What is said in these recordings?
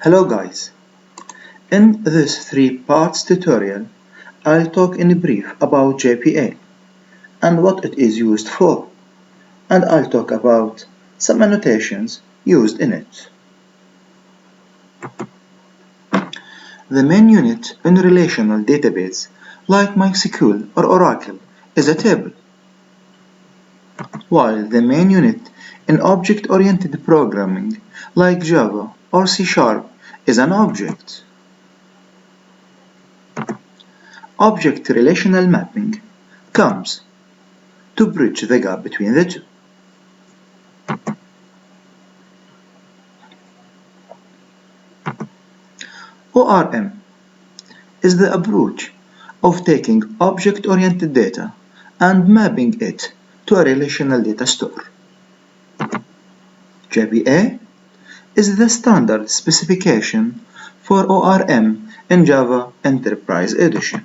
Hello guys, in this 3 parts tutorial I'll talk in brief about JPA and what it is used for, and I'll talk about some annotations used in it. The main unit in a relational database like MySQL or Oracle is a table, while the main unit in object-oriented programming like Java or C# is an object. Object relational mapping comes to bridge the gap between the two. ORM is the approach of taking object-oriented data and mapping it to a relational data store. JPA is the standard specification for ORM in Java Enterprise Edition.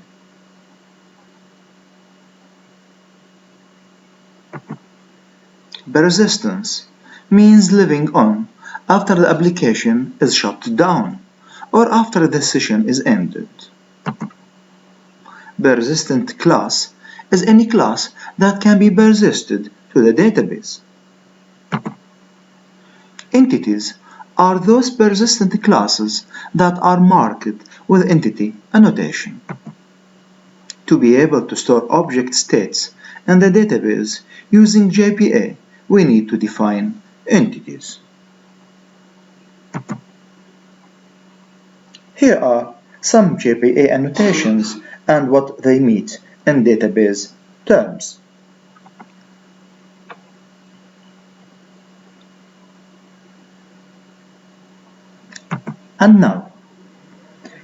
Persistence means living on after the application is shut down or after the session is ended. Persistent class is any class that can be persisted to the database. Entities are those persistent classes that are marked with entity annotation. To be able to store object states in the database using JPA, we need to define entities. Here are some JPA annotations and what they mean in database terms. And now,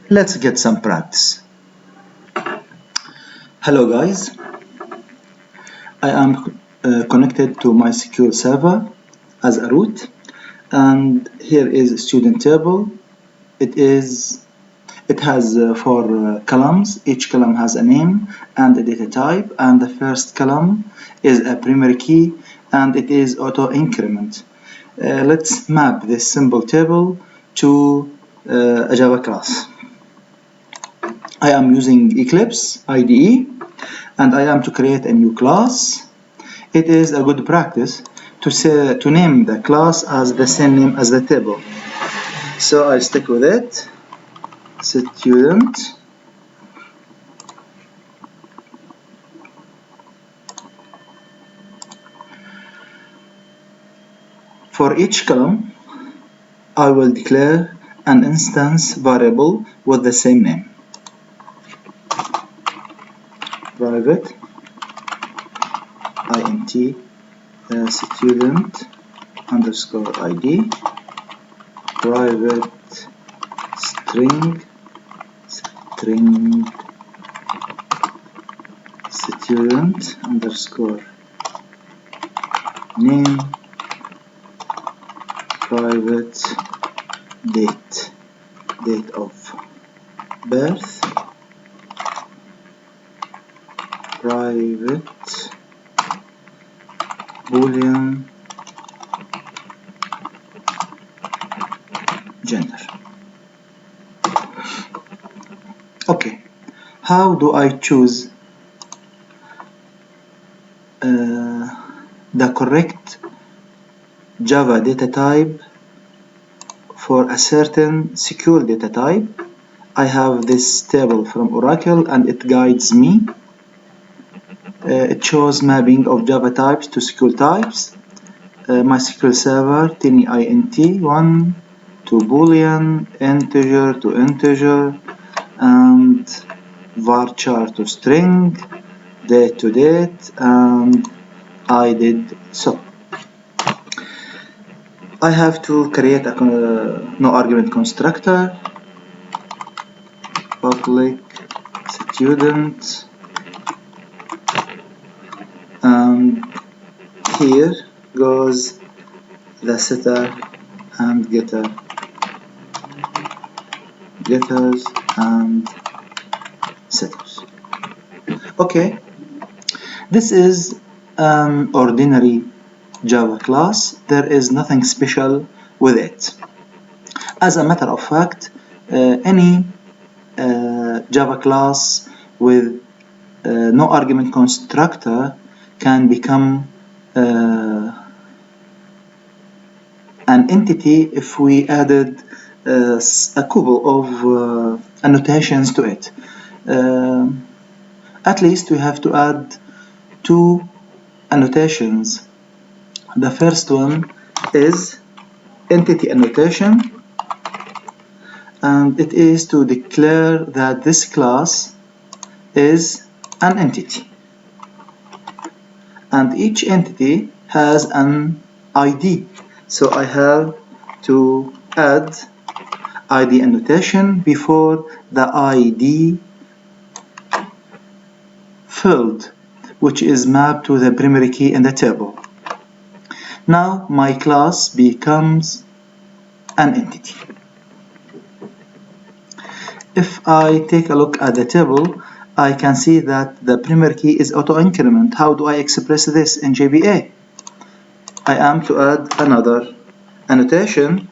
let's get some practice. Hello guys, I am connected to MySQL server as a root, and here is a student table. It has 4 columns. Each column has a name and a data type, and the first column is a primary key and it is auto increment. Let's map this simple table to a Java class. I am using Eclipse IDE and I am to create a new class. It is a good practice to name the class as the same name as the table. So I stick with it. Student. For each column, I will declare an instance variable with the same name. Private int student underscore id, private string student underscore name, private date of birth, private boolean gender. Okay, how do I choose the correct Java data type for a certain secure data type? I have this table from Oracle and it guides me. It shows mapping of Java types to SQL types. MySQL server int 1 to boolean, integer to integer, and varchar to string, date to date, and I did so. I have to create a no argument constructor, public student, and here goes the setter and getters and setters. Okay, this is an ordinary Java class. There is nothing special with it. As a matter of fact, any Java class with no argument constructor can become an entity if we added a couple of annotations to it. At least we have to add two annotations. The first one is entity annotation, and it is to declare that this class is an entity, and each entity has an ID, so I have to add ID annotation before the ID field, which is mapped to the primary key in the table. Now my class becomes an entity. If I take a look at the table, I can see that the primary key is auto-increment. How do I express this in JPA? I am to add another annotation,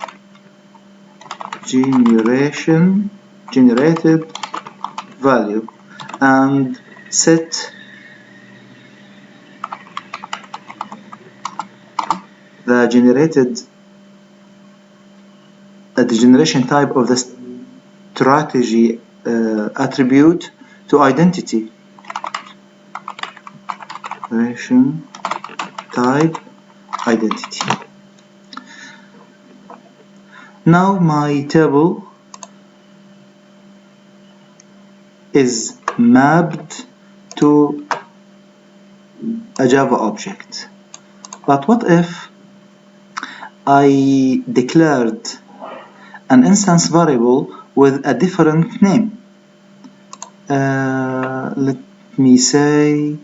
generated value, and set the generation type of the strategy attribute to identity. Generation type identity. Now my table is mapped to a Java object. But what if I declared an instance variable with a different name? Let me say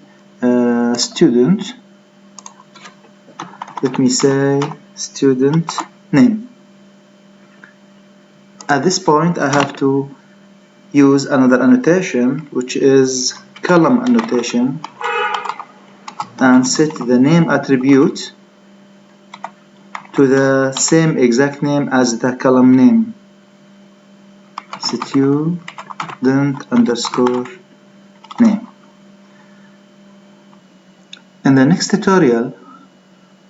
student. Let me say student name. At this point I have to use another annotation, which is column annotation, and set the name attribute to the same exact name as the column name, student underscore name. In the next tutorial,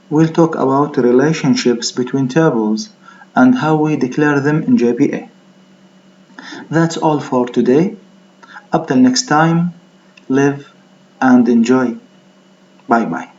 we'll talk about relationships between tables and how we declare them in JPA. That's all for today. Up till next time, live and enjoy. Bye bye.